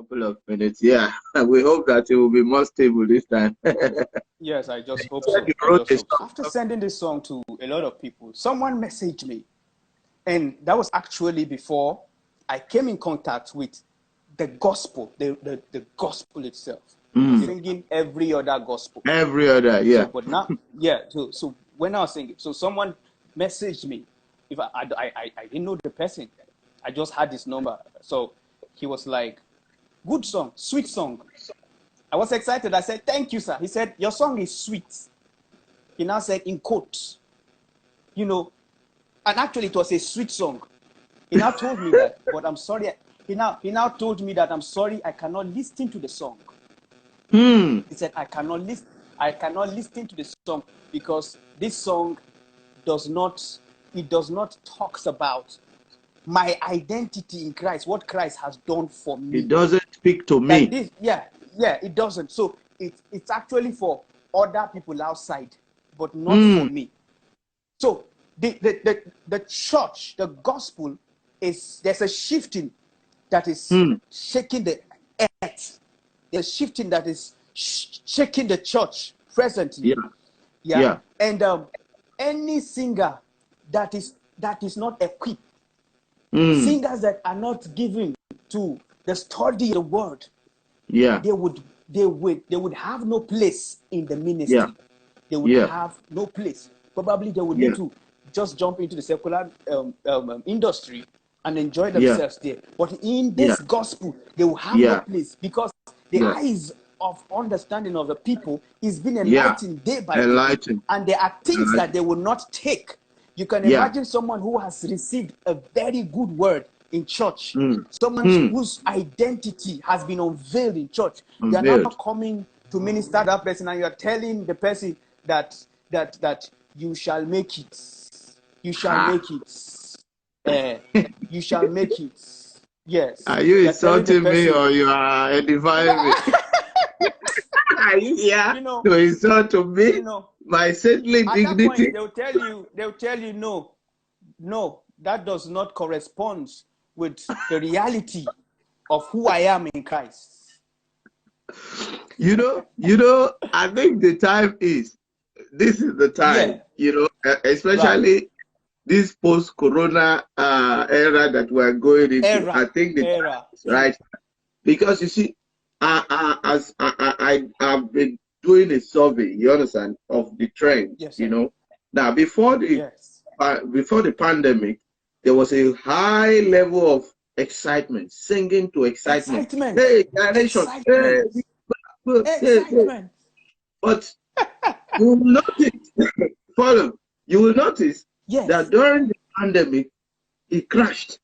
couple of minutes. Yeah, we hope that it will be more stable this time. Yes, I just hope You so. I wrote just a hope so. After sending this song to a lot of people, someone messaged me, and that was actually before I came in contact with the gospel, the gospel itself. Singing every other gospel. Every other, yeah. So, but now, yeah. So when I was singing, so someone messaged me. If I didn't know the person, I just had this number. So he was like, "Good song, sweet song." I was excited. I said, "Thank you, sir." He said, "Your song is sweet." He now said in quotes, you know, and actually it was a sweet song. He now told me that, but I'm sorry. He now told me that I'm sorry, I cannot listen to the song. He said, I cannot listen to the song because this song does not talks about my identity in Christ, what Christ has done for me. It doesn't speak to me. Like this, it doesn't. So it's actually for other people outside, but not for me. So the church, the gospel there's a shifting that is shaking the earth. There's a shifting that is shaking the church presently. Yeah. And any singer that is not equipped, singers that are not given to the study of the word, they would have no place in the ministry. They would have no place. Probably they would need to just jump into the secular industry and enjoy themselves there. But in this gospel, they will have no place because the eyes of understanding of the people is being enlightened day by day. And there are things that they will not take. You can imagine someone who has received a very good word in church, someone whose identity has been unveiled in church. They are not coming to minister that person, and you are telling the person that you shall make it. You shall make it. You shall make it. Yes. Are you insulting me or you are edifying me? Are you here to insult to me? My saintly dignity. At that point, they'll tell you, no, that does not correspond with the reality of who I am in Christ. You know, I think the time is, this is the time, especially this post-corona era that we're going into. I think the time is right. Because you see, I've been doing a survey, you understand, of the trend, Now, before the pandemic, there was a high level of excitement, singing to excitement. Hey, generation, excitement. But you will notice, you will notice that during the pandemic, it crashed.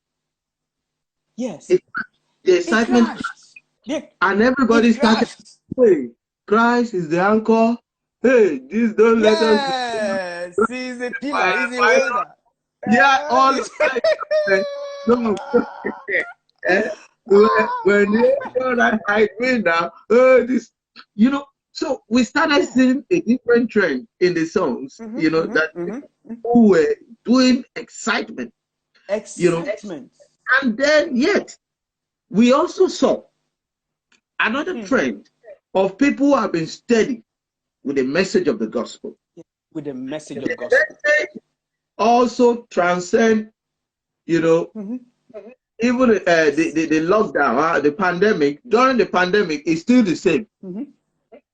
Yes. The excitement crashed. And everybody started, hey, Christ is the anchor. Hey, this don't let us. Yes, he's a pillar, he's a holder. Yeah, all the time. No. When you I mean now, this, so we started seeing a different trend in the songs, that people were doing excitement. And then yet, we also saw another trend of people who have been steady with the message of the gospel. With the message of the gospel. Also transcend, even the lockdown, the pandemic. During the pandemic, it's still the same.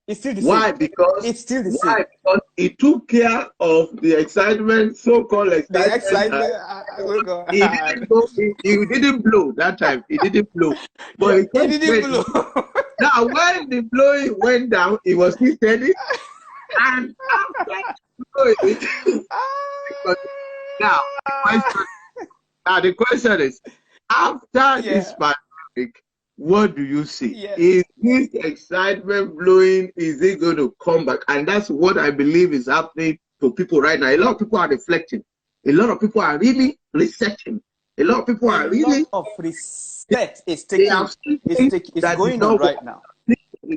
It's still the same. Why? Because it's still the same. Because it took care of the excitement, so-called excitement. He didn't blow that time. He didn't blow. But he didn't blow. Now, when the blowing went down, it was still steady. And after blowing, the question is, after this pandemic, what do you see? Is this excitement blowing? Is it going to come back? And that's what I believe is happening to people right now. A lot of people are reflecting. A lot of people are really researching. A lot of people are really... of research is going on right now.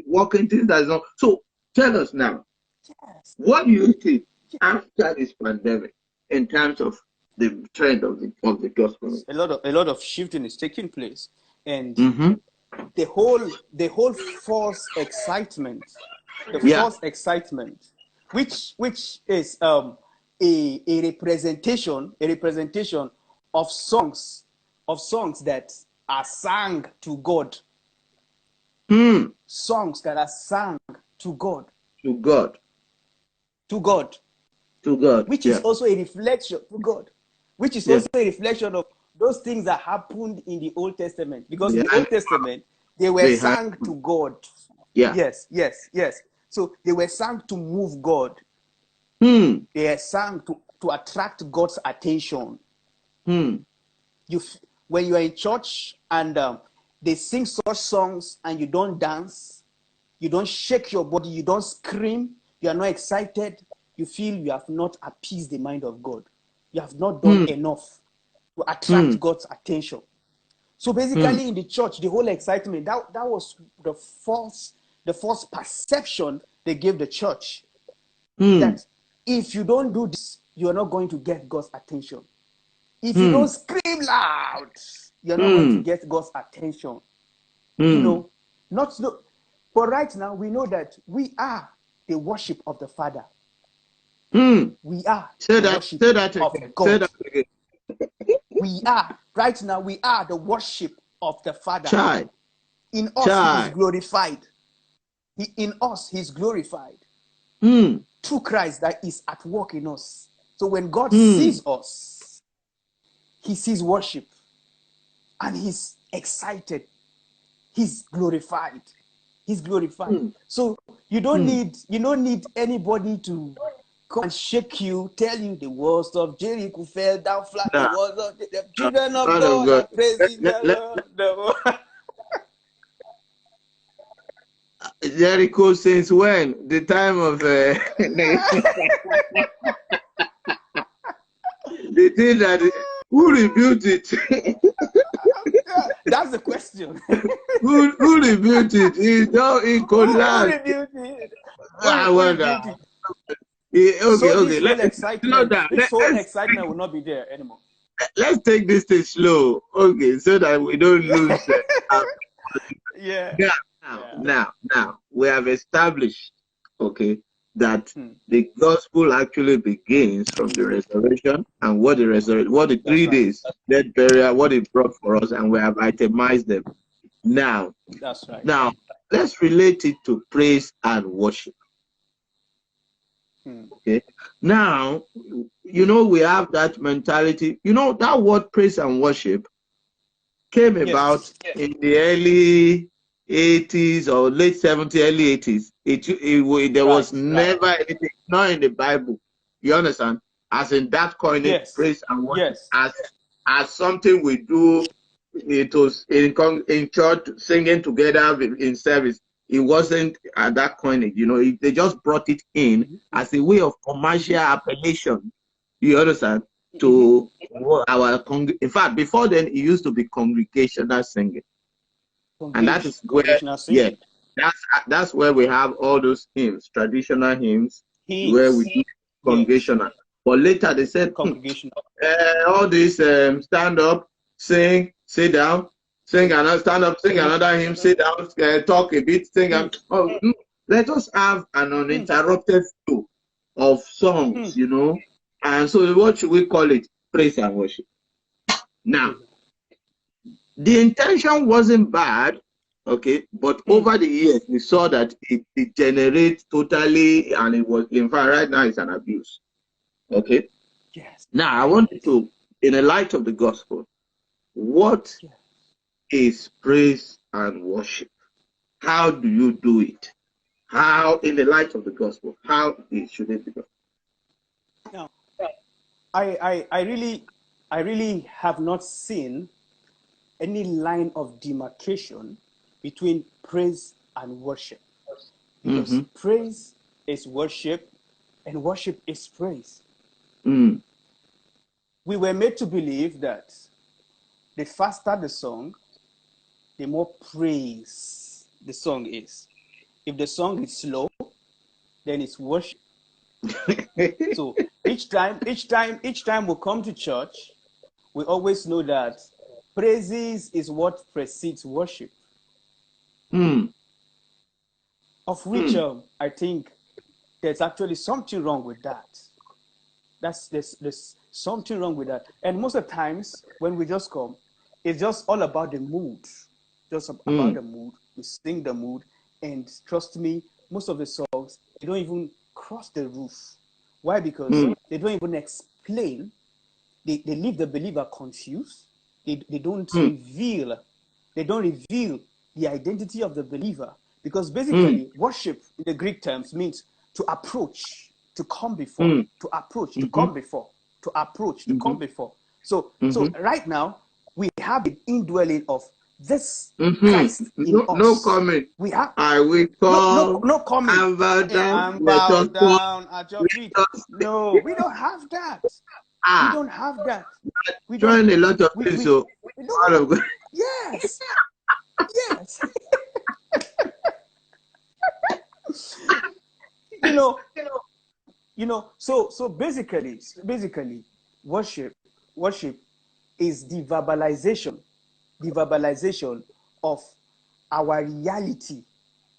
Working things that is not... So tell us now, what do you think after this pandemic in terms of the trend of the gospel? A lot of shifting is taking place. And the whole false excitement, false excitement, which is a representation of songs that are sung to God. Songs that are sung to God. To God. To God. To God. Which is also a reflection to God. Which is also a reflection of those things that happened in the Old Testament. Because in the Old Testament, they were sung to God. Yeah. Yes. So they were sung to move God. They are sung to attract God's attention. When you are in church and they sing such songs and you don't dance, you don't shake your body, you don't scream, you are not excited, you feel you have not appeased the mind of God. You have not done enough to attract God's attention. So basically in the church, the whole excitement, that was the false perception they gave the church. That if you don't do this, you are not going to get God's attention. If you don't scream loud, you're not going to get God's attention. You know, but right now we know that we are the worship of the Father. We are the worship of God. We are right now. We are the worship of the Father. In us, He is glorified. In us, He is glorified through Christ that is at work in us. So when God sees us, He sees worship, and He's excited. He's glorified. He's glorified. So you don't need anybody to come and shake you, tell you the walls of Jericho fell down flat. The walls of the children of God are praising the Lord. Jericho since when? The time of the thing that who rebuilt it? That's the question. who rebuilt it? It collapsed. Who rebuilt it? I wonder. Okay. This whole excitement will not be there anymore. Let's take this thing slow, okay, so that we don't lose. Now we have established, okay, that the gospel actually begins from the resurrection and what the 3 days, death, burial, what it brought for us, and we have itemized them. Now, that's right. Now, let's relate it to praise and worship. Okay. Now, we have that mentality. That word praise and worship came about in the early 80s or late 70s, early 80s. There was never anything, not in the Bible. You understand? As in that coinage, praise and worship, as something we do. It was in church, singing together in service. It wasn't at that coinage, they just brought it in as a way of commercial appellation. You understand? To our in fact, before then, it used to be congregational singing, and that is where, that's where we have all those hymns, traditional hymns. Where we do congregational. But later they said, congregational. All this stand up, sing, sit down, sing another, stand up, sing another hymn, sit down, talk a bit, sing. Let us have an uninterrupted flow of songs, And so what should we call it? Praise and worship. Now, the intention wasn't bad, okay, but over the years we saw that it degenerates totally, and it was, in fact, right now it's an abuse. Okay. Yes. Now I want to, in the light of the gospel, what is praise and worship? How do you do it? How, in the light of the gospel, how should it be done? Now, I really have not seen any line of demarcation between praise and worship, because praise is worship and worship is praise. We were made to believe that the faster the song, the more praise the song is. If the song is slow, then it's worship. So each time we come to church, we always know that praises is what precedes worship. Mm. Of which I think there's actually something wrong with that. There's something wrong with that. And most of the times when we just come, it's just all about the mood. Just about the mood. We sing the mood. And trust me, most of the songs, they don't even cross the roof. Why? Because they don't even explain. They leave the believer confused. They don't reveal. They don't reveal the identity of the believer. Because basically, worship in the Greek terms means to approach, to come before, to approach, to come before, to approach, to come before. So right now, we have the indwelling of this Christ in us. No comment. We have. I will call. No comment. And bow down. And bow down at your feet. No, we don't have that. We don't have that. We trying a lot of things. So, yes, yes. So basically, worship is the verbalization of our reality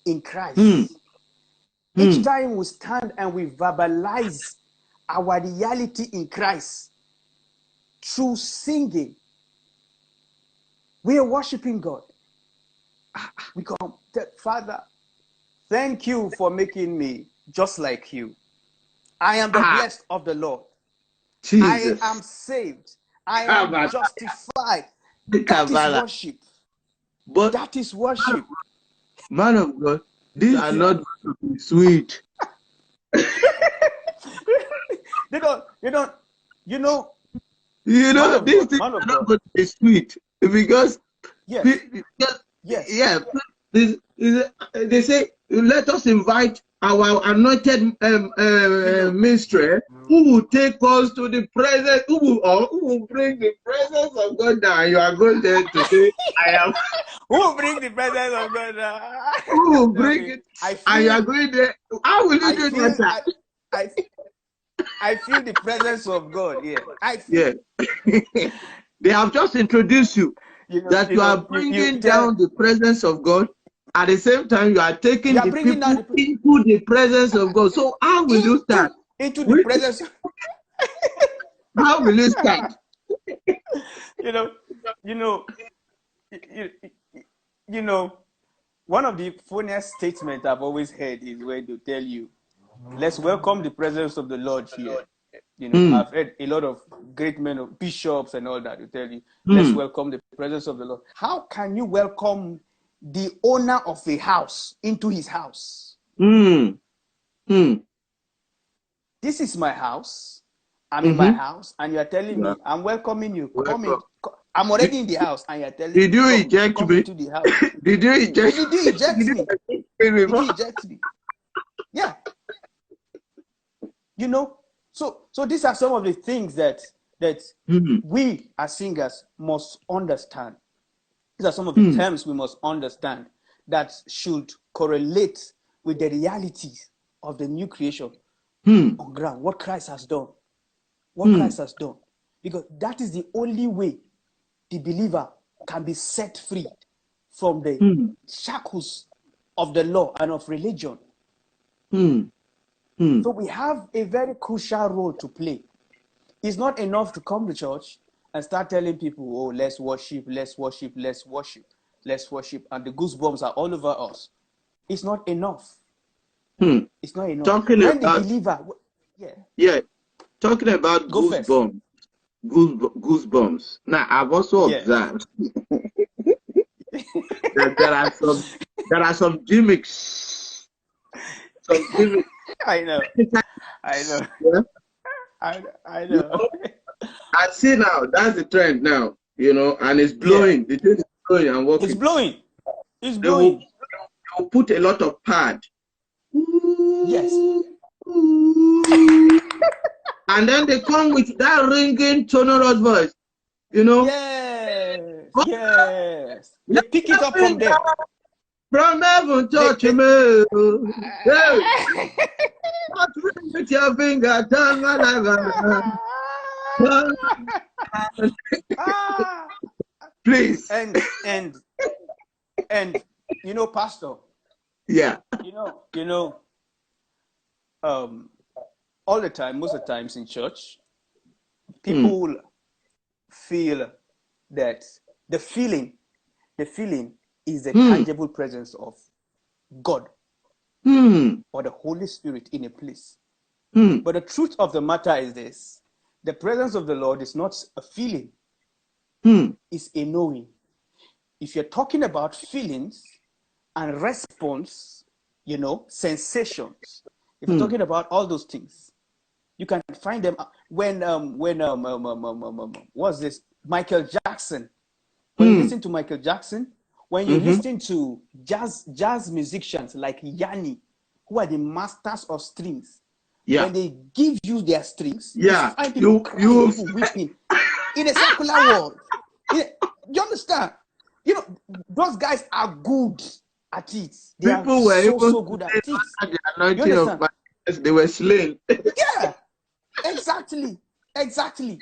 in Christ. Each time we stand and we verbalize our reality in Christ through singing, we are worshiping God. We come, Father, thank you for making me just like you. I am the blessed of the Lord. Jesus. I am saved. I am justified. That is worship. But that is worship. Man of God, these are not sweet. They don't, these things are not going to be sweet because, they say, let us invite our anointed ministry who will take us to the presence, who will bring the presence of God down. You are going there to say, I am. Who will bring the presence of God down? Who will bring it? And you are going there. How will you do that? I feel the presence of God here. They have just introduced you, that you are bringing down the presence of God. At the same time, you are taking the people into the presence of God. So how will you start? Into the presence. How will you start? One of the funniest statements I've always heard is when they tell you, let's welcome the presence of the Lord here. I've heard a lot of great men, of bishops and all that, to tell you, let's welcome the presence of the Lord. How can you welcome the owner of a house into his house? This is my house. I'm in my house, and you are telling me, I'm welcoming you. Come in. I'm already in the house, and you are telling me, did you eject me? Into the house. Did you eject me? Did you eject me? Did you eject me? Yeah. So these are some of the things that we as singers must understand. These are some of the terms we must understand that should correlate with the realities of the new creation on ground, what Christ has done. What Christ has done. Because that is the only way the believer can be set free from the shackles of the law and of religion. So we have a very crucial role to play. It's not enough to come to church and start telling people, oh, let's worship, let's worship, let's worship, let's worship, and the goosebumps are all over us. It's not enough. It's not enough. Talking when about, the believer, talking about goosebumps, goosebumps. Now, I've also observed that there are some gimmicks. Some gimmicks. I know. Yeah? I know. I see now, that's the trend now, and it's blowing. The thing is blowing and working. It's blowing. They will put a lot of pad. Yes. And then they come with that ringing sonorous voice, Yes. Yes. They pick it up from there. From heaven, touch me. Hey. With your finger, turn my life. Please. And Pastor. Yeah. All the time, most of the times in church, people feel that the feeling is the tangible presence of God or the Holy Spirit in a place. But the truth of the matter is this: the presence of the Lord is not a feeling, it's a knowing. If you're talking about feelings and response, sensations, if you're talking about all those things, you can find them when what's this? Michael Jackson. When you listen to Michael Jackson, when you listen to jazz musicians like Yanni, who are the masters of strings, when they give you their strings, you find people crying, people weeping in a secular world. You understand? Those guys are good at it. They are so good at it. The anointing of they were slain. Yeah, exactly. Exactly.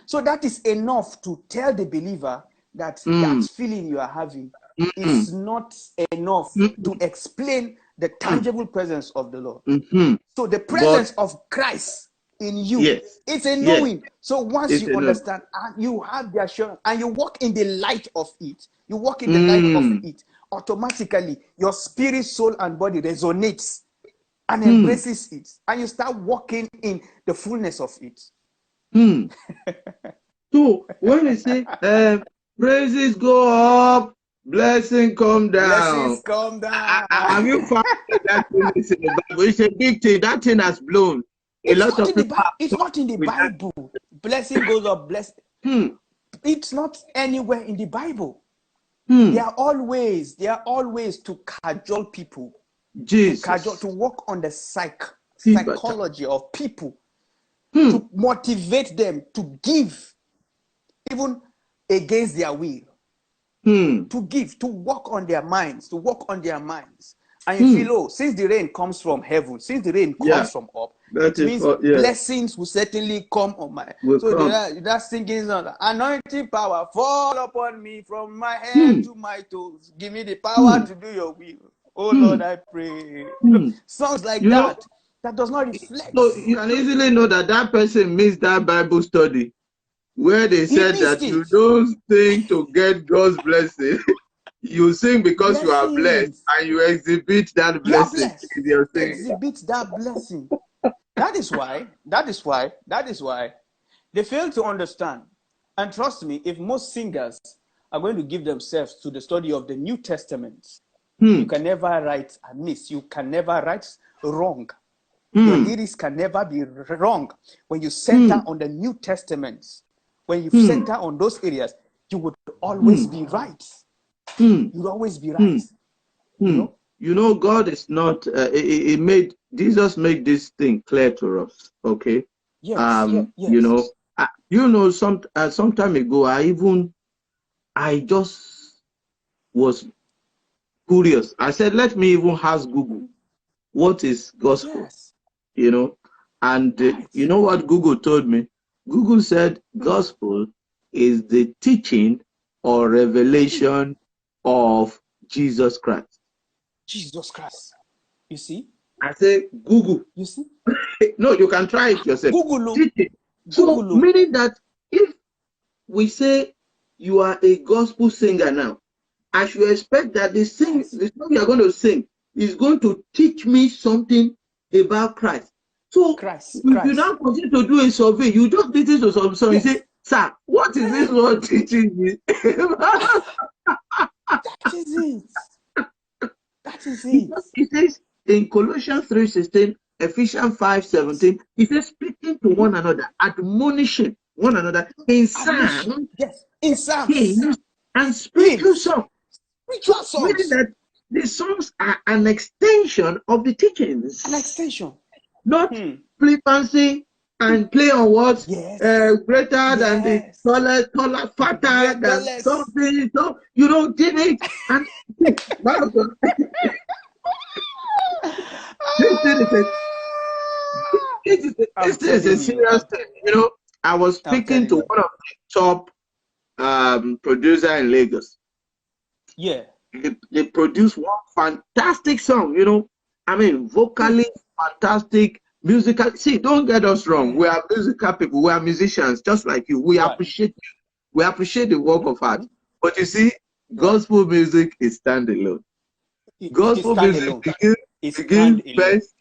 So that is enough to tell the believer that that feeling you are having is not enough to explain the tangible presence of the Lord. So the presence of Christ in you, it's a knowing. So once you understand and you have the assurance and you walk in the light of it, automatically your spirit, soul, and body resonates and embraces it, and you start walking in the fullness of it. So when we say praises go up, blessing come down. Blessings come down. Have you found that thing is in the Bible? It's a big thing. That thing has blown. It's not in the Bible. Blessing goes up, blessing. It's not anywhere in the Bible. There are always to cajole people. To work on the psychology of people. To motivate them to give even against their will. To give, to work on their minds, And you feel, since the rain comes from heaven, since the rain comes from up, it means blessings will certainly come on my... That's thinking, anointing power, fall upon me from my head to my toes. Give me the power to do your will. Oh Lord, I pray. Songs like that does not reflect. So you can easily know that person missed that Bible study where they said that you don't sing to get God's blessing. You sing because you are blessed and you exhibit that blessing. Exhibit that blessing. That is why they fail to understand. And trust me, if most singers are going to give themselves to the study of the New Testament, you can never write amiss. You can never write wrong. Your lyrics can never be wrong. When you center on the New Testament, when you center on those areas, you would always be right. You'd always be right. God is not. Jesus made this thing clear to us. Okay. Yes. Some time ago, I just was curious. I said, let me even ask Google, what is gospel? Yes. And you know what Google told me? Google said gospel is the teaching or revelation of Jesus Christ. Jesus Christ. You see? I say Google. You see? No, you can try it yourself. Google. So meaning that if we say you are a gospel singer now, I should expect that the song you are going to sing is going to teach me something about Christ. So if you now continue to do a survey, you just listen to some song, you say, sir, what is this one teaching me? That is it. It says in Colossians 3:16, Ephesians 5:17, it says speaking to one another, admonishing one another in psalms, and spiritual songs. Meaning that the songs are an extension of the teachings. An extension. Not flippancy and play on words greater than the taller, fatter than something. So you don't give it. And this is a serious thing. I was speaking to one of the top producer in Lagos. Yeah. They produce one fantastic song, you know. I mean, vocally fantastic, musical. See, don't get us wrong. We are musical people. We are musicians, just like you. We appreciate the work of art. But you see, gospel music is standalone. Gospel music begins first.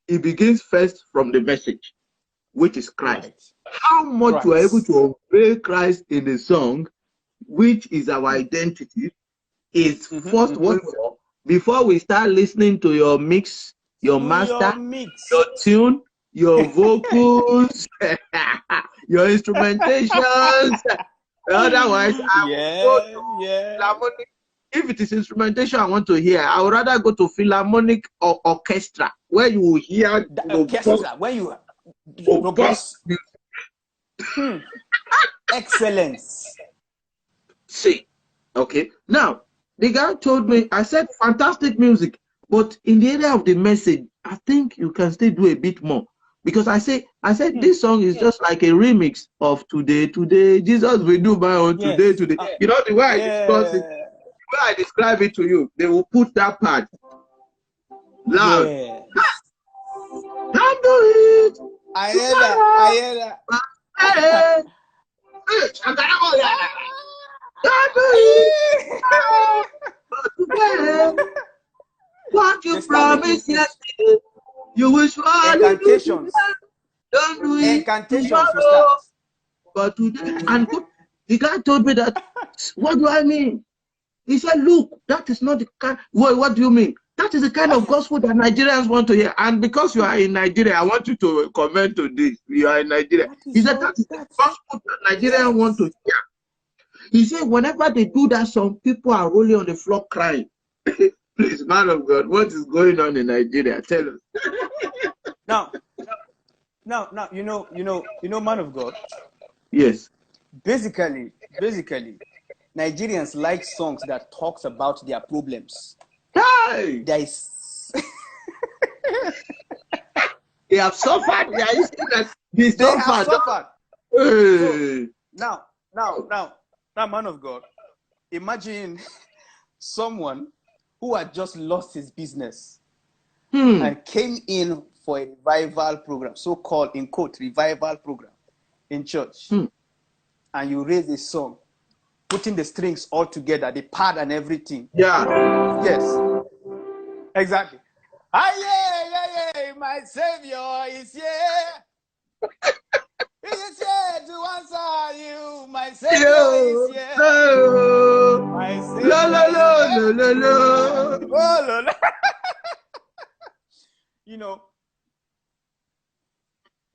It begins first from the message, which is Christ. How much you are able to obey Christ in the song, which is our identity, is first what before we start listening to your mix, your master, your tune, your vocals, your instrumentations. Otherwise, I will go to Philharmonic. If it is instrumentation I want to hear, I would rather go to Philharmonic or orchestra, where you will hear the orchestra, where you robust excellence. See, okay. Now, the guy told me, I said, fantastic music, but in the area of the message, I think you can still do a bit more. Because I said, this song is just like a remix of Today, Jesus will do my own today. You know, the way I discuss it, the way I describe it to you, they will put that part loud. Can't do it. I hear that. What you promised yesterday, you will surely do. Don't do it. Incantations. But today, and the guy told me that. What do I mean? He said, "Look, that is not the kind." What do you mean? That is the kind of gospel that Nigerians want to hear. And because you are in Nigeria, I want you to comment on this. You are in Nigeria. He said that is the gospel that Nigerians want to hear. He said, whenever they do that song, people are rolling on the floor crying. Please, man of God, what is going on in Nigeria? Tell us. Now, you know, man of God. Yes. Basically, Nigerians like songs that talks about their problems. Hey! There is. They have suffered. They have suffered. Hey. So, now, man of God, imagine someone who had just lost his business and came in for a revival program, so-called, in quote, revival program in church. And you raise a song, putting the strings all together, the pad and everything. Yeah. Yes. Exactly. My Savior is here. He is here to answer you. My Savior is here. My Savior is here. Oh,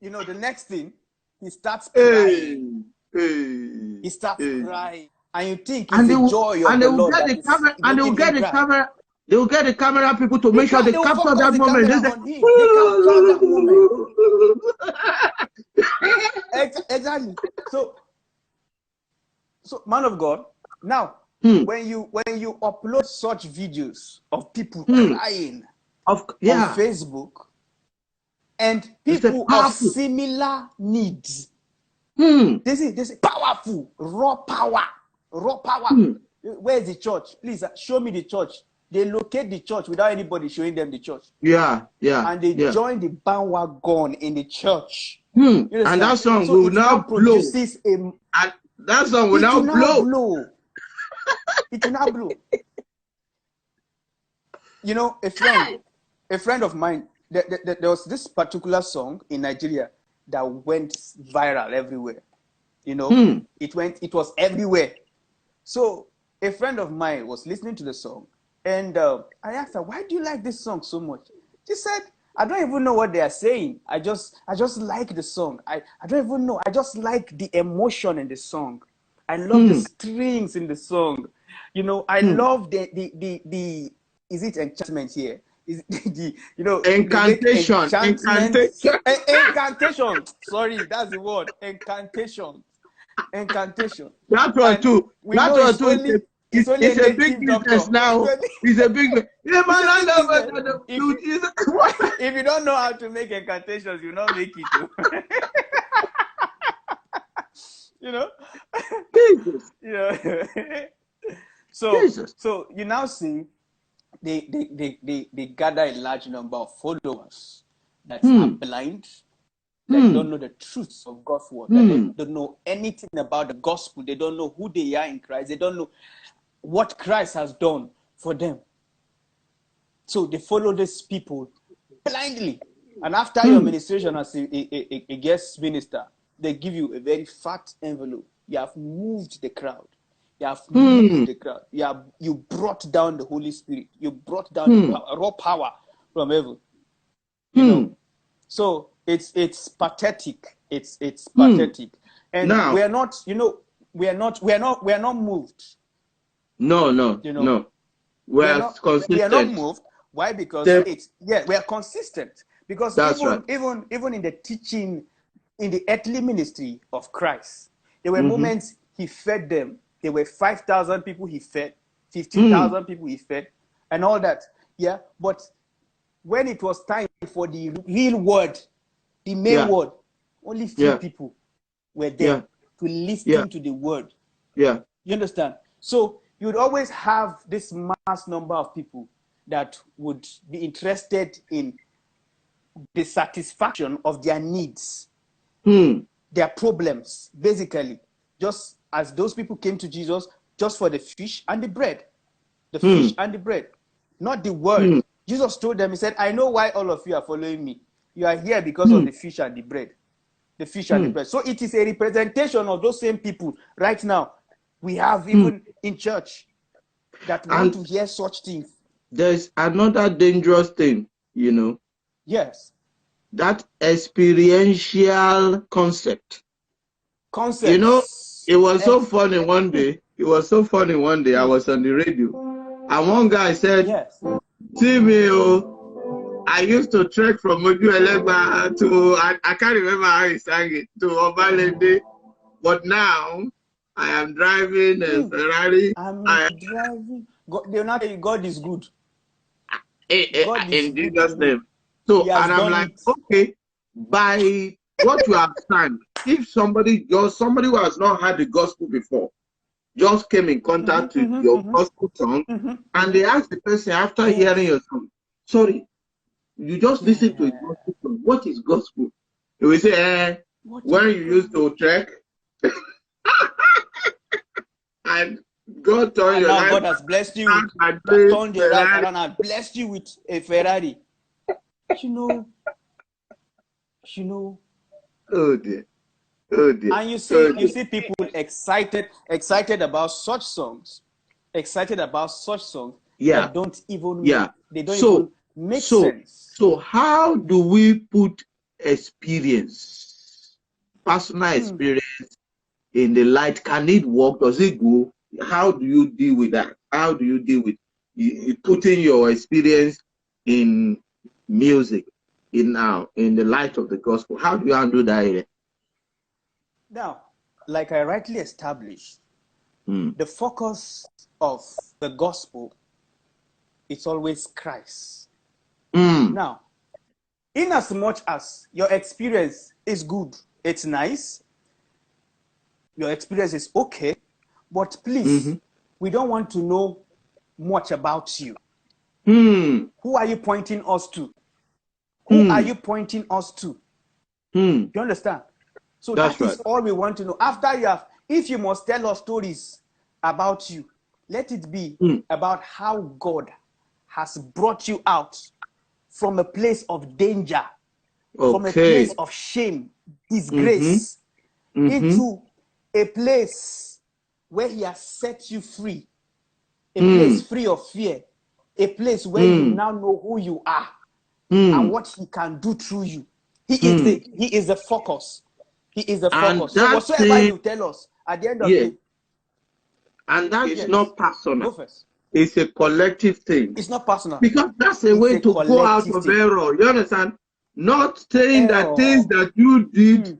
you know, the next thing, he starts crying. He starts crying. And you think it's the joy of the Lord that is and they will get the camera. They will get the camera people to make sure they capture that moment. They capture that moment. Exactly. So, man of God, now when you upload such videos of people crying on Facebook, and people of similar needs, they say powerful, raw power. Where is the church? Please show me the church. They locate the church without anybody showing them the church. Yeah. And they join the bandwagon in the church. And that song will now blow. And that song will now blow. It will now blow. You know, a friend of mine, there was this particular song in Nigeria that went viral everywhere. You know, it was everywhere. So a friend of mine was listening to the song, and I asked her, "Why do you like this song so much?" She said, "I don't even know what they are saying. I just like the song. I don't even know. I just like the emotion in the song. I love the strings in the song. You know, I love the is it enchantment here? Is the incantation. Incantation. Sorry, that's the word. Incantation. That one too. It's a big business now. It's a big. If you don't know how to make incantations, you not make it. You know. Jesus. You know. Jesus. So you now see they gather a large number of followers that are blind, that don't know the truths of God's word, that they don't know anything about the gospel. They don't know who they are in Christ. They don't know what Christ has done for them. So they follow these people blindly. And after your ministration as a guest minister, they give you a very fat envelope. You have moved the crowd. You have moved the crowd. You brought down the Holy Spirit. You brought down the power, raw power from heaven. You know, so it's pathetic. It's pathetic. And now, we are not, you know, we are not moved. No. You know, no. We are consistent. We are not moved. Why? Because we are consistent. Because even in the teaching, in the earthly ministry of Christ, there were moments he fed them. There were 5,000 people he fed, 15,000 people he fed, and all that. Yeah, but when it was time for the real word, the main word, only few people were there to listen to the word. Yeah, you understand? So you would always have this mass number of people that would be interested in the satisfaction of their needs, their problems, basically. Just as those people came to Jesus just for the fish and the bread. The fish and the bread, not the word. Jesus told them, he said, I know why all of you are following me. You are here because of the fish and the bread. The fish and the bread. So it is a representation of those same people right now. We have even in church that want to hear such things. There's another dangerous thing, you know. Yes. That experiential concept. Concept. You know, it was so funny one day. I was on the radio. And one guy said, see me, I used to trek from Ojuelegba to, I can't remember how he sang it, to Obalende. But now, I am driving a Ferrari. I'm driving. They'll not tell you God is good. In Jesus' name. So, and I'm like, okay, by what you have sang, if somebody who has not heard the gospel before, just came in contact with your gospel song, and they ask the person after hearing your song, sorry, you just listen to a gospel song. What is gospel? They will say, when you used to trek, and God turned your life. God has blessed you. Turned your life around and blessed you with a Ferrari. You know. Oh dear. And you see people excited about such songs. That don't even they don't even make sense. So how do we put experience, personal experience in the light? Can it work? Does it go? How do you deal with that? How do you deal with putting your experience in music in the light of the gospel? How do you handle that? Now, like I rightly established, the focus of the gospel is always Christ. Now, in as much as your experience is good, it's nice, your experience is okay, but please, we don't want to know much about you. Who are you pointing us to? Who are you pointing us to? You understand? So that is all we want to know. After if you must tell us stories about you, let it be about how God has brought you out from a place of danger, from a place of shame, disgrace, into a place where he has set you free, a place free of fear, a place where you now know who you are and what he can do through you. He is the focus. He is the focus. So whatsoever you tell us at the end of the day. And that's not personal. It's a collective thing. It's not personal. Because that's a way to go out of error. You understand? Not saying that things that you did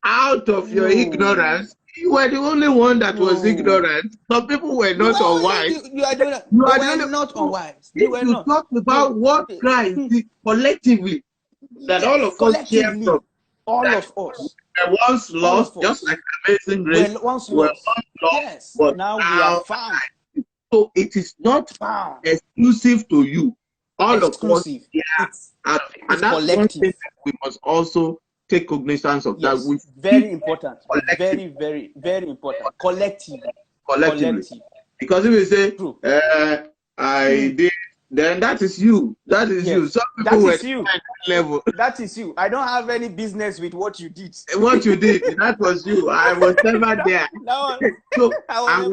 out of your ignorance, you were the only one that was ignorant. Some people were not unwise. You are not unwise. If you talk about what Christ did collectively, that all of us share from. All of us. Were once lost, just like Amazing Grace. Once lost. Yes. But now we are found. So it is not exclusive to you. All exclusive. of us, and that's collective. one thing that we must also take cognizance of. Yes, that we very important. Very, very, very important. Collectively. Because if you say, I did, then that is you. That is you. Some people were you. at that level. That is you. I don't have any business with what you did. What you did, that was you. I was never there. So, and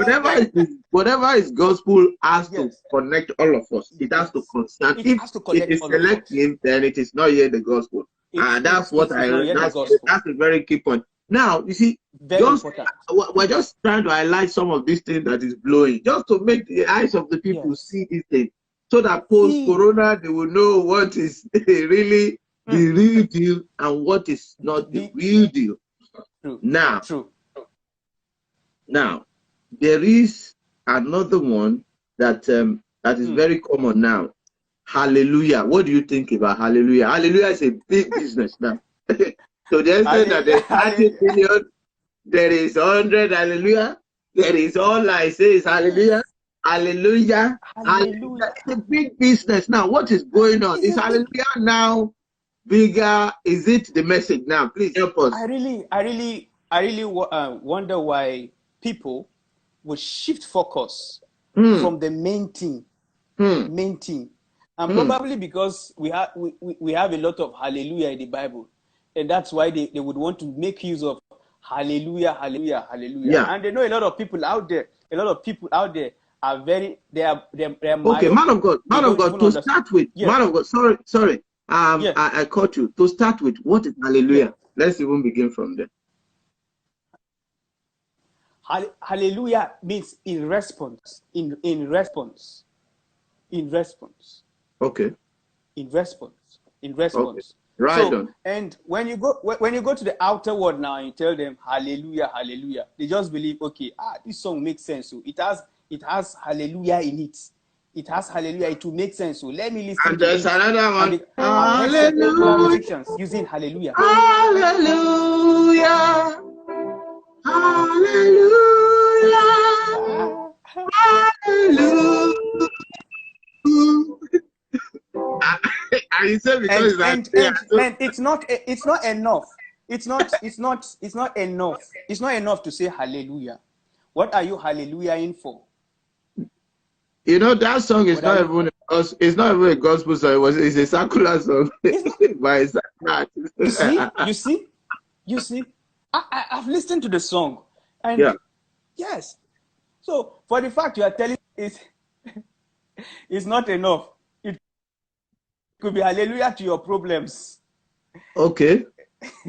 whatever is gospel has to connect all of us. It has to concern. If it is selective, then it is not yet the gospel. And that's what that's a very key point. Now, you see, we're just trying to highlight some of these things that is blowing, just to make the eyes of the people see these things, so that post-corona, they will know what is really the real deal and what is not the real deal. Now, there is another one that that is very common now. Hallelujah. What do you think about hallelujah? Hallelujah is a big business now. So they say that there's 30 billion, there is 100, hallelujah. There is all I say is hallelujah. Hallelujah. Hallelujah. It's a big business now. What is going on? Is hallelujah now bigger? Is it the message now? Please help us. I really wonder why people would shift focus from the main thing. And probably because we have a lot of hallelujah in the Bible. And that's why they would want to make use of hallelujah, hallelujah, hallelujah. Yeah. And they know a lot of people out there. Are very, they are okay, man of God, to start with, man of God, sorry, I caught you. To start with, what is hallelujah? Let's even begin from there. Hallelujah means in response. Okay. In response. Okay. Right on. And when you go to the outer world now and you tell them hallelujah, hallelujah, they just believe, okay, this song makes sense. So it has hallelujah in it. It has hallelujah. It will make sense. So let me listen. And there's another one. Hallelujah. Using hallelujah. Hallelujah. Hallelujah. Hallelujah. And it's not enough. It's not enough to say hallelujah. What are you hallelujahing for? You know, that song is not even a gospel song. It's a secular song. You see. I've listened to the song, and yes. So for the fact you are telling it's not enough. It could be hallelujah to your problems. Okay.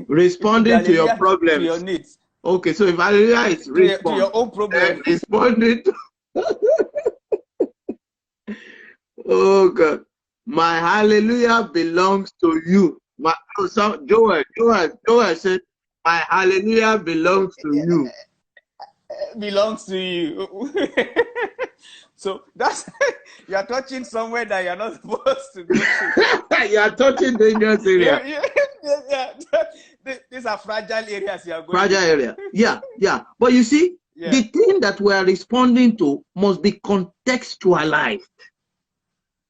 Responding to your problems. To your needs. Okay, so if hallelujah is to your own problem. Responding to oh God. My hallelujah belongs to you. Joel said, my hallelujah belongs to you. Belongs to you. So that's you are touching somewhere that you're not supposed to go to. You are touching dangerous area. These are fragile areas you are going fragile area. Yeah. But you see, the thing that we are responding to must be contextualized.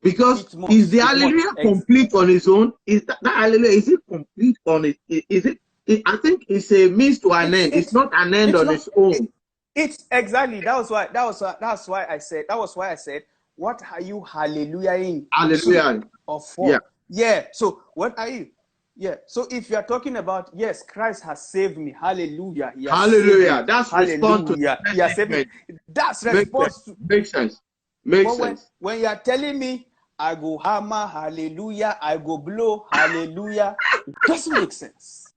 Because is the hallelujah complete on its own? Is that hallelujah, is it complete on it? Is it? I think it's a means to an end. It's not an end on its own. It's exactly. That was why I said. What are you hallelujahing? Hallelujah. Or for? Yeah. So what are you? Yeah. So if you are talking about, yes, Christ has saved me. Hallelujah. Hallelujah. That's response to He has saved me. That's response. Makes sense. Makes sense. When you are telling me, I go hammer, hallelujah, I go blow, hallelujah, it doesn't make sense.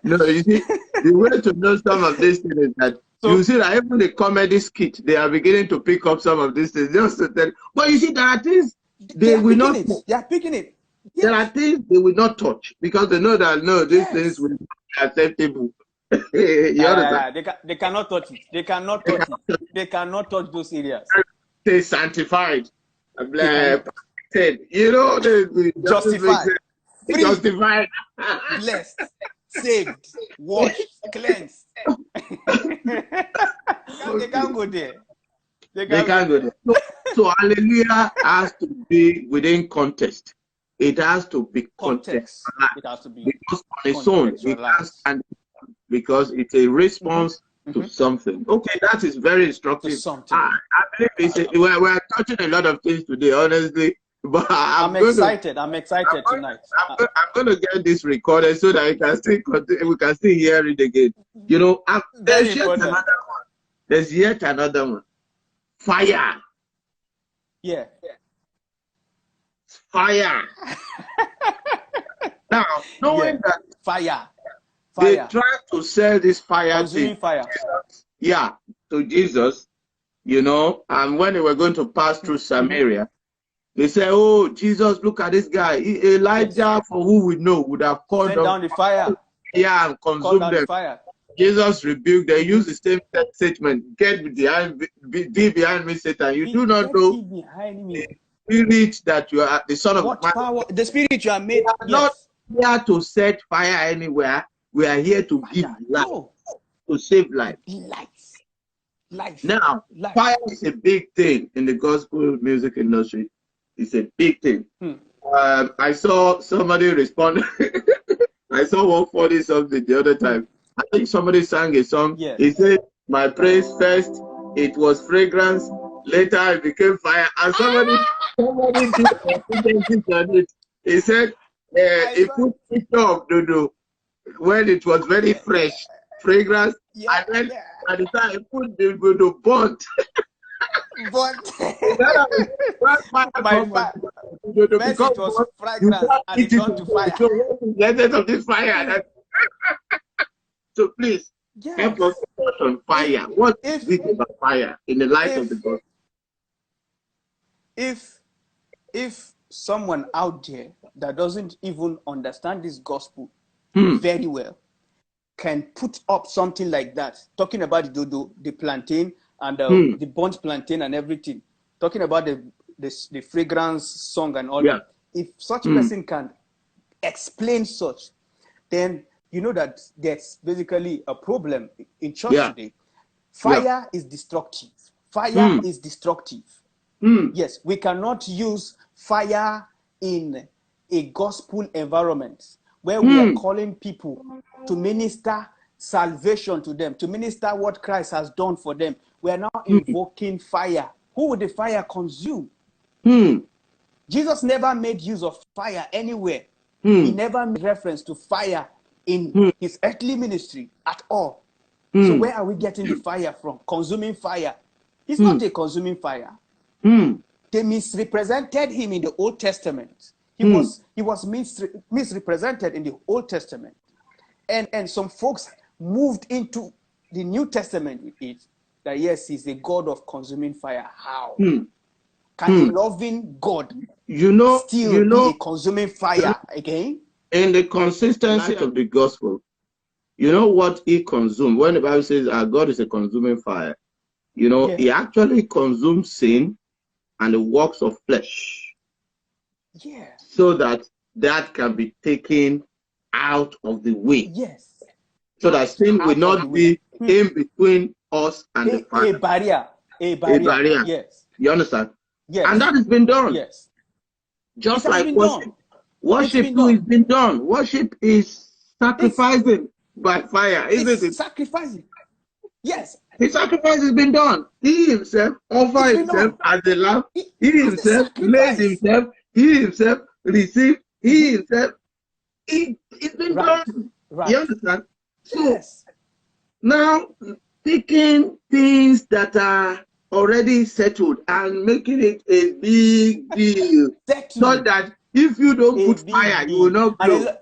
No, you see, the way to know some of these things is that you see that even the comedy skit, they are beginning to pick up some of these things. Just to tell, but you see, there are things they will not. They are picking it. Yes. There are things they will not touch because they know that these things will be acceptable. They cannot touch it. They cannot touch it. They cannot touch those areas. They sanctified, justified, justified, blessed, saved, washed, cleansed. They can't go there. They They can't go there. So hallelujah has to be within context. It has to be context. contextualized. It has to be Because on its own, it has stand because it's a response to something. Okay, that is very instructive. I believe we're touching a lot of things today, honestly. But I'm excited tonight. I'm going to get this recorded so that we can still hear it again. You know, there's yet another one. There's yet another one. Fire. Yeah. Fire. Now, knowing that fire. They try to sell this fire consuming fire. To Jesus, you know, and when they were going to pass through Samaria, they say, "Oh, Jesus, look at this guy. Elijah, for who we know, would have called down the fire. Yeah, and consumed them." The fire. Jesus rebuked. They use the same statement: "Get thee behind me, Satan. You do not know the spirit that you are the son of what power, the spirit you are made." Not here to set fire anywhere. We are here to give life, to save life. Life. Now, fire is a big thing in the gospel music industry. It's a big thing. I saw somebody respond. I saw 140 something the other time. I think somebody sang a song. Yeah. He said, "My praise first, it was fragrance. Later, it became fire." And somebody did it. He said, he put picture of Dudu when it was very fresh, fragrance, and then at the time he put the Dudu burnt. Because it was fragrance and it turned to fire. The of this fire. So please, help us on fire. What is it about fire in the light of the gospel? If someone out there that doesn't even understand this gospel very well can put up something like that, talking about the dodo, the plantain, and the burnt plantain and everything, talking about the fragrance song and all that. If such a person can explain such, then you know that there's basically a problem in church today. Fire is destructive. Fire is destructive. Yes, we cannot use fire in a gospel environment where we are calling people to minister salvation to them, to minister what Christ has done for them. We are now invoking fire. Who would the fire consume? Jesus never made use of fire anywhere. He never made reference to fire in his earthly ministry at all. So where are we getting the fire from? Consuming fire. He's not a consuming fire. They misrepresented him in the Old Testament. He was misrepresented in the Old Testament. And some folks moved into the New Testament with it, that yes, he's a God of consuming fire. How? Can a loving God still be a consuming fire again? In the consistency of the gospel, you know what he consumed? When the Bible says our God is a consuming fire, you know, he actually consumes sin and the works of flesh. So that can be taken out of the way. So that sin will not be in between us and the Father. A barrier. Yes. You understand? Yes. And that has been done. Yes. Just like worship. Worship too has been done. Worship is sacrificing by fire, isn't it? Sacrificing. Yes. The sacrifice has been done. He himself offered himself as the lamb. He himself made himself. He himself received. He himself. It's been done. You understand? So now taking things that are already settled and making it a big deal, so that if you don't put fire, you will not blow.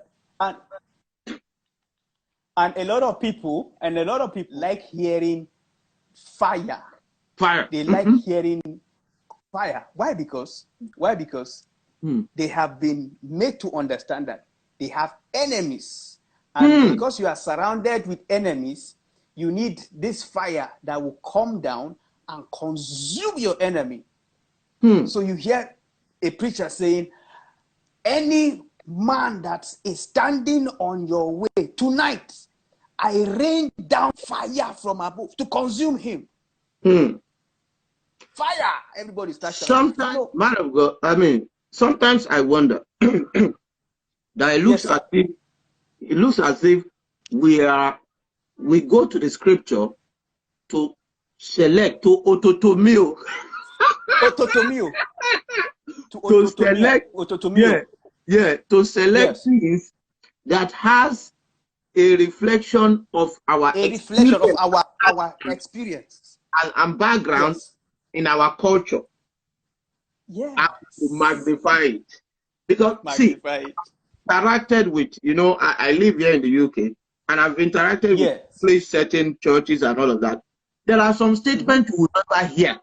And a lot of people like hearing fire. They like hearing fire. Why? Because they have been made to understand that they have enemies. And because you are surrounded with enemies, you need this fire that will come down and consume your enemy. So you hear a preacher saying, any man that is standing on your way tonight, I rain down fire from above to consume him. fire. Everybody starts shouting. Sometimes, man of God, I mean, sometimes I wonder that it looks as if we go to the scripture to select, to autotomio. Autotomio. To select, to select things that has a reflection of our experience and background in our culture. Yes. And to magnify it. Because interacted with, you know, I live here in the UK and I've interacted with certain churches and all of that. There are some statements you will never hear.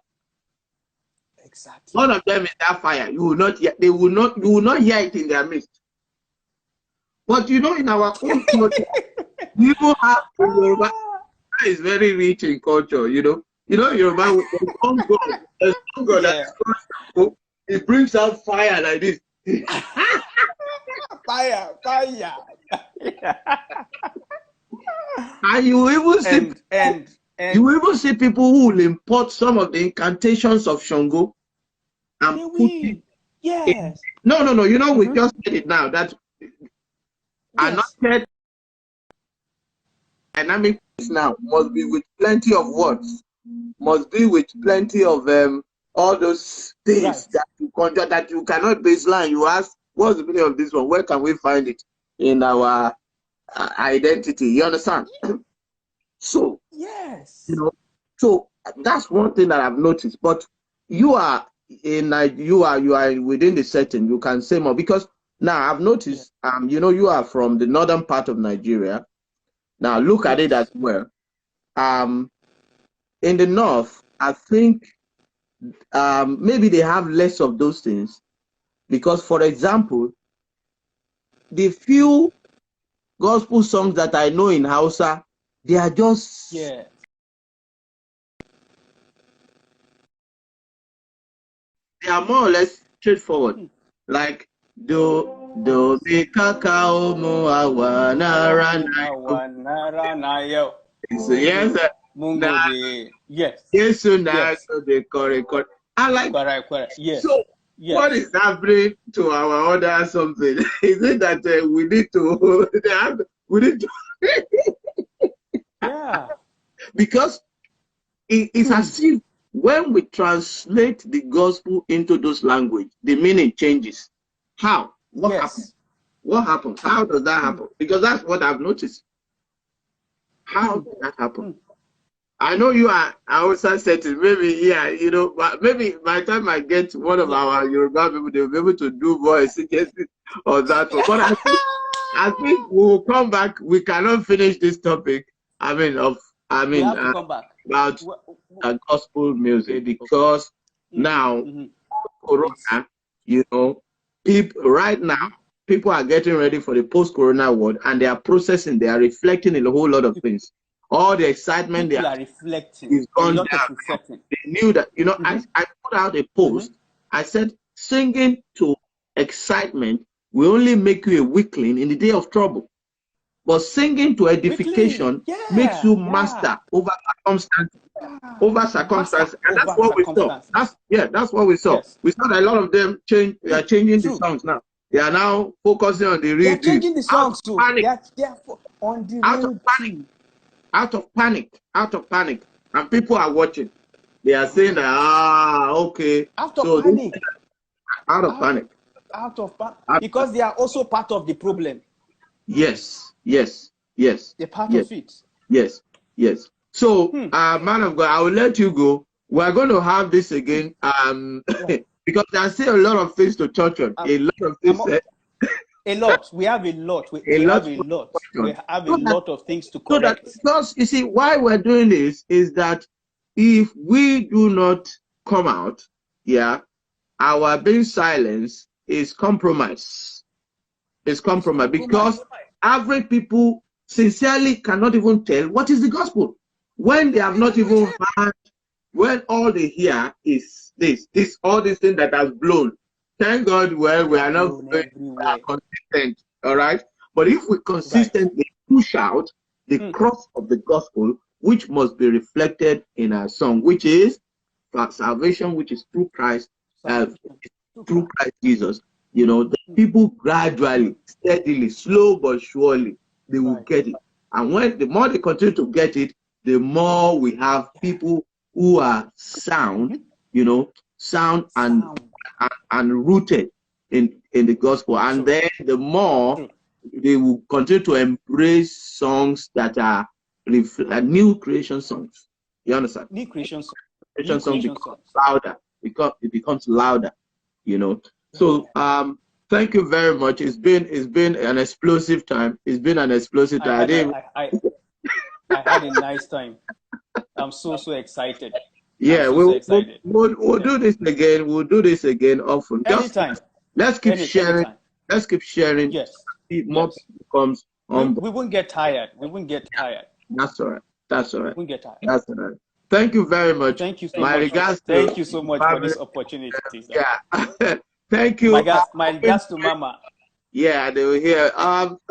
Exactly. One of them is that fire. You will not hear, you will not hear it in their midst. But you know, in our own culture, we even have Yoruba is very rich in culture, you know. You know, Yoruba, there's one God that it brings out fire like this. Fire. And you even see you even see people who will import some of the incantations of Shango and put it. Yes. No. You know, we just said it now that anointed dynamic now must be with plenty of words, must be with plenty of all those things that you conjure that you cannot baseline. You ask, what's the meaning of this one? Where can we find it in our identity? You understand? So you know, so that's one thing that I've noticed. But you are within the setting. You can say more because now I've noticed. You know, you are from the northern part of Nigeria. Now look at it as well. In the north, I think maybe they have less of those things because, for example, the few gospel songs that I know in Hausa, they are just they are more or less straightforward, like do mi kakao mo awanara nayo. So yes, yes, I like correct. Yes. So what is happening to our other something? Is it that we need to because it's as if when we translate the gospel into those language, the meaning changes. How? What happens? What happens? How does that happen? Because that's what I've noticed. How does that happen? I know you are also setting, maybe you know, but maybe by the time I get one of our Yoruba people, they'll be able to do voice or that. But I think we will come back. We cannot finish this topic. About gospel music because now Corona, you know, people are getting ready for the post-Corona world, and they are processing. They are reflecting in a whole lot of things. All the excitement they are reflecting is gone down. They knew that, you know, I put out a post. I said, singing to excitement will only make you a weakling in the day of trouble. But singing to edification makes you master over circumstances. And that's what we saw. That's what we saw. Yes. We saw that a lot of them they are changing the songs now. They are now focusing on the real thing. They're changing the songs too. They're on the real thing. Out of panic, and people are watching. They are saying that okay. Out of panic, because they are also part of the problem. Yes. They're part of it. Yes. So, man of God, I will let you go. We are going to have this again, because I see a lot of things to touch on. A lot of things. A lot. We have a lot. We have a lot of things to correct. Because you see, why we're doing this is that if we do not come out, our being silenced is compromise. It's compromise because average people sincerely cannot even tell what is the gospel when they have not even heard. When all they hear is this all these things that has blown. Thank God, we are not consistent, all right? But if we consistently push out the cross of the gospel, which must be reflected in our song, which is salvation, which is through Christ, through Christ. Christ Jesus, you know, the people gradually, steadily, slow but surely, they will get it. And when the more they continue to get it, the more we have people who are sound, you know, sound and rooted in the gospel. And then the more they will continue to embrace songs that are new creation songs. You understand? New creation songs. Creation song becomes louder. Because it becomes louder, you know. So thank you very much. It's been an explosive time. It's been an explosive time. I had a nice time. I'm so excited. Yeah, we'll do this again. We'll do this again often. Anytime. Let's keep sharing. Anytime. Let's keep sharing. Yes. More people comes on. We won't get tired. We won't get tired. That's all right. That's all right. We won't get tired. That's all right. Thank you very much. Thank you so much. Thank you so much for this opportunity. Yeah. Thank you. My regards to Mama. Yeah, they were here.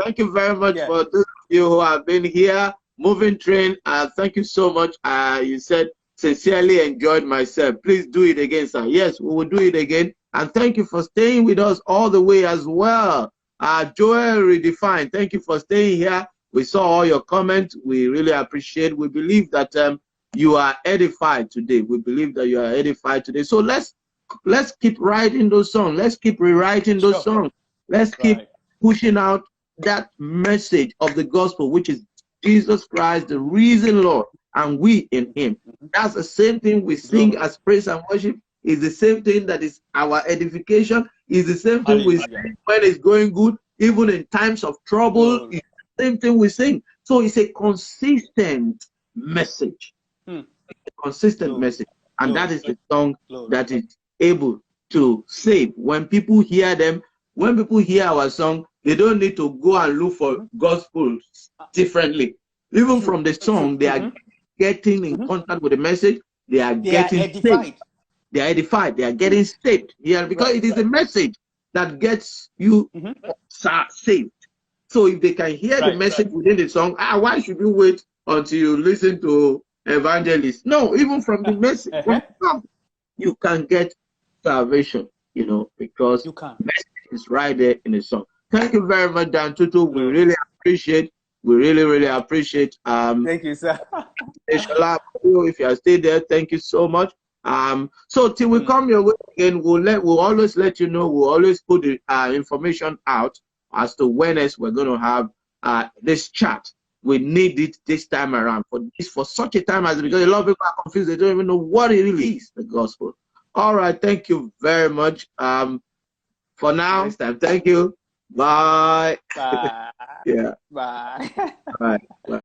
Thank you very much for those of you who have been here. Moving Train. Thank you so much. You said sincerely enjoyed myself. Please do it again, sir. Yes, we will do it again. And thank you for staying with us all the way as well. Joel Redefined, thank you for staying here. We saw all your comments. We really appreciate. We believe that you are edified today. We believe that you are edified today. So let's keep writing those songs. Let's keep rewriting those songs. Let's keep pushing out that message of the gospel, which is Jesus Christ, the risen Lord, and we in him. That's the same thing we sing as praise and worship. Is the same thing that is our edification. Is the same thing we sing when it's going good, even in times of trouble. It's the same thing we sing. So it's a consistent message. A consistent message. And that is the song that is able to save. When people hear them, when people hear our song, they don't need to go and look for gospels differently. Even from the song, they are getting in contact with the message. They are getting edified. They are edified. They are getting saved. Yeah, because it is a message that gets you saved. So if they can hear the message within the song, why should you wait until you listen to evangelists? No, even from the message, from the song, you can get salvation, you know, because the message is right there in the song. Thank you very much, Dan Tutu. We really appreciate. We really appreciate. Thank you, sir. If you are still there, thank you so much. So till we come your way again, we'll always let you know. We'll always put the information out as to when we're going to have this chat. We need it this time around for such a time as, because a lot of people are confused. They don't even know what it really is, the gospel. All right, thank you very much. For now, next time, thank you. Bye. Bye. Yeah. Bye. Bye. Bye.